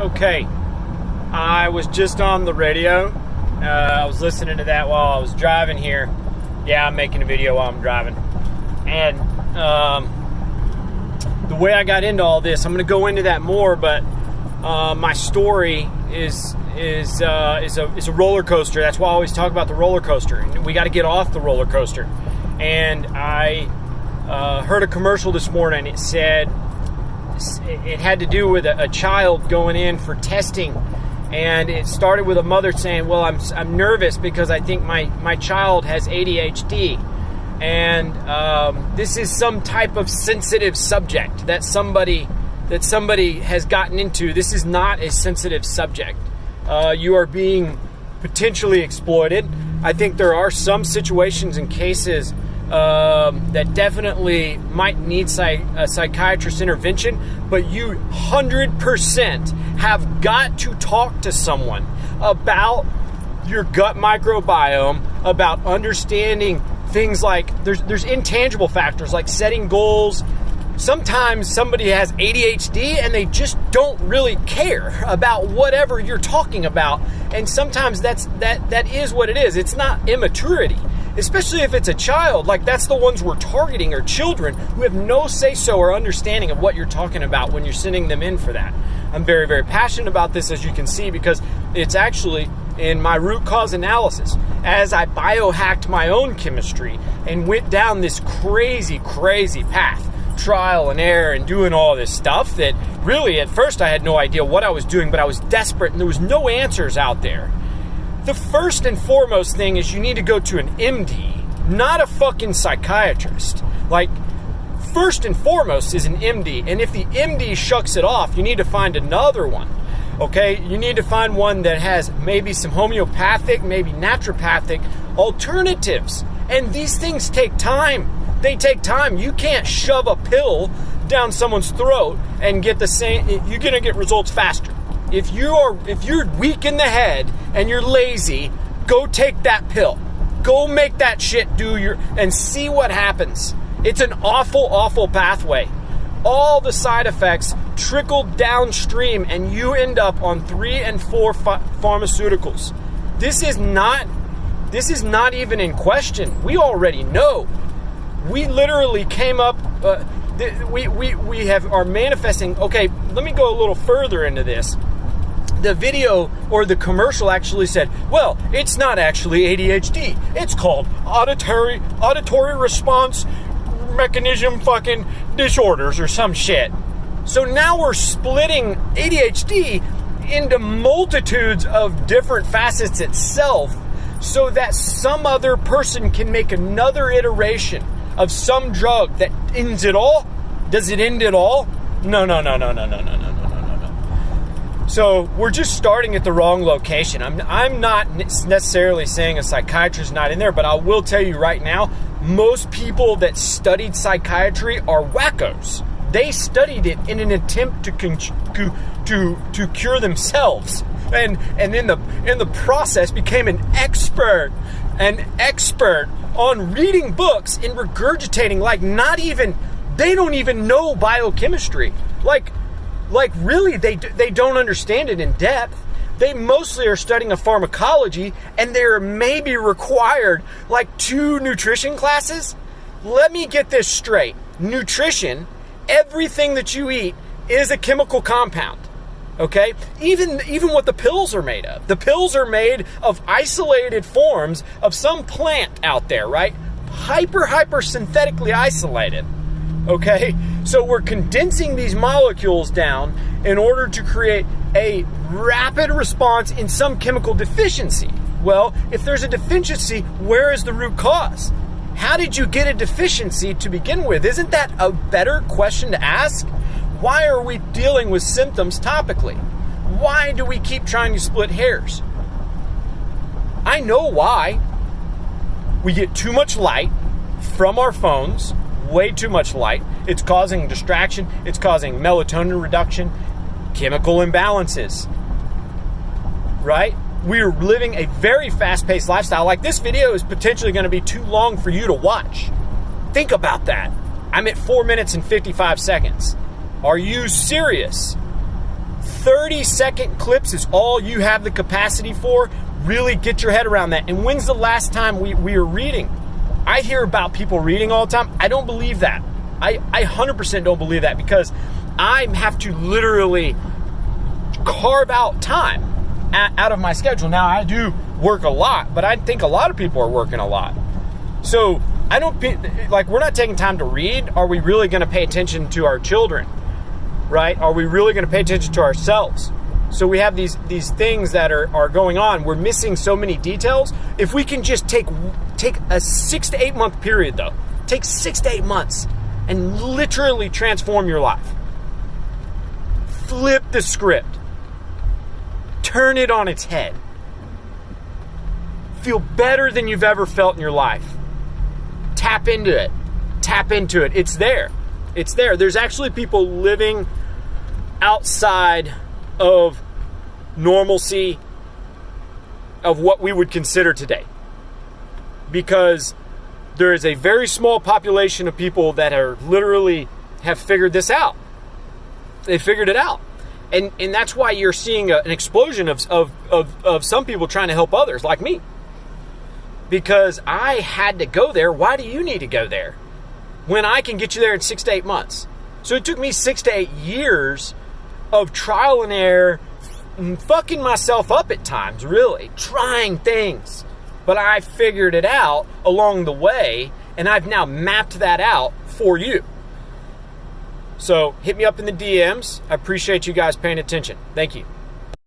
Okay, I was just on the radio. I was listening to that while I was driving here. Yeah, I'm making a video while I'm driving. And the way I got into all this, I'm going to go into that more, but my story is a roller coaster. That's why I always talk about the roller coaster. And we got to get off the roller coaster. And I heard a commercial this morning. It said it had to do with a child going in for testing, and it started with a mother saying, well, I'm nervous because I think my child has ADHD, and this is some type of sensitive subject that somebody has gotten into. This is not a sensitive subject. You are being potentially exploited. I think there are some situations and cases that definitely might need a psychiatrist intervention, but you 100% have got to talk to someone about your gut microbiome, about understanding things like there's intangible factors like setting goals. Sometimes somebody has ADHD and they just don't really care about whatever you're talking about, and sometimes that is what it is. It's not immaturity. Especially if it's a child, like that's the ones we're targeting, are children who have no say-so or understanding of what you're talking about when you're sending them in for that. I'm very, very passionate about this, as you can see, because it's actually in my root cause analysis. As I biohacked my own chemistry and went down this crazy, crazy path, trial and error and doing all this stuff that really at first I had no idea what I was doing, but I was desperate and there was no answers out there. The first and foremost thing is you need to go to an MD, not a fucking psychiatrist. Like, first and foremost is an MD. And if the MD shucks it off, you need to find another one. Okay? You need to find one that has maybe some homeopathic, maybe naturopathic alternatives. And these things take time. They take time. You can't shove a pill down someone's throat and get the same. You're going to get results faster. If you're weak in the head and you're lazy, go take that pill. Go make that shit and see what happens. It's an awful, awful pathway. All the side effects trickle downstream and you end up on 3 and 4 pharmaceuticals. This is not even in question. We already know. We literally came up, we are manifesting. Okay, let me go a little further into this. The video or the commercial actually said, well, it's not actually ADHD. It's called auditory response mechanism fucking disorders or some shit. So now we're splitting ADHD into multitudes of different facets itself so that some other person can make another iteration of some drug that ends it all. Does it end it all? No. So we're just starting at the wrong location. I'm not necessarily saying a psychiatrist is not in there, but I will tell you right now, most people that studied psychiatry are wackos. They studied it in an attempt to cure themselves, and in the process became an expert on reading books and regurgitating they don't even know biochemistry. Like really, they don't understand it in depth. They mostly are studying a pharmacology, and they're maybe required 2 nutrition classes. Let me get this straight. Nutrition, everything that you eat is a chemical compound. Okay? Even what the pills are made of. The pills are made of isolated forms of some plant out there, right? Hyper synthetically isolated. Okay, so we're condensing these molecules down in order to create a rapid response in some chemical deficiency. Well, if there's a deficiency, where is the root cause? How did you get a deficiency to begin with? Isn't that a better question to ask? Why are we dealing with symptoms topically? Why do we keep trying to split hairs? I know why. We get too much light from our phones. Way too much light. It's causing distraction. It's causing melatonin reduction, chemical imbalances. Right? We're living a very fast-paced lifestyle. Like, this video is potentially going to be too long for you to watch. Think about that. I'm at 4 minutes and 55 seconds. Are you serious? 30-second clips is all you have the capacity for. Really get your head around that. And when's the last time we are reading? I hear about people reading all the time. I don't believe that. I 100% don't believe that, because I have to literally carve out time out of my schedule. Now, I do work a lot, but I think a lot of people are working a lot. So I don't, like, we're not taking time to read. Are we really going to pay attention to our children, right? Are we really going to pay attention to ourselves? So we have these things that are going on. We're missing so many details. If we can just take a 6 to 8 month period, though, take 6 to 8 months and literally transform your life. Flip the script. Turn it on its head. Feel better than you've ever felt in your life. Tap into it. Tap into it. It's there. It's there. There's actually people living outside of normalcy of what we would consider today. Because there is a very small population of people that are literally have figured this out. They figured it out. And that's why you're seeing an explosion of some people trying to help others, like me. Because I had to go there. Why do you need to go there when I can get you there in 6 to 8 months? So it took me 6 to 8 years of trial and error, fucking myself up at times, really, trying things. But I figured it out along the way, and I've now mapped that out for you. So hit me up in the DMs. I appreciate you guys paying attention. Thank you.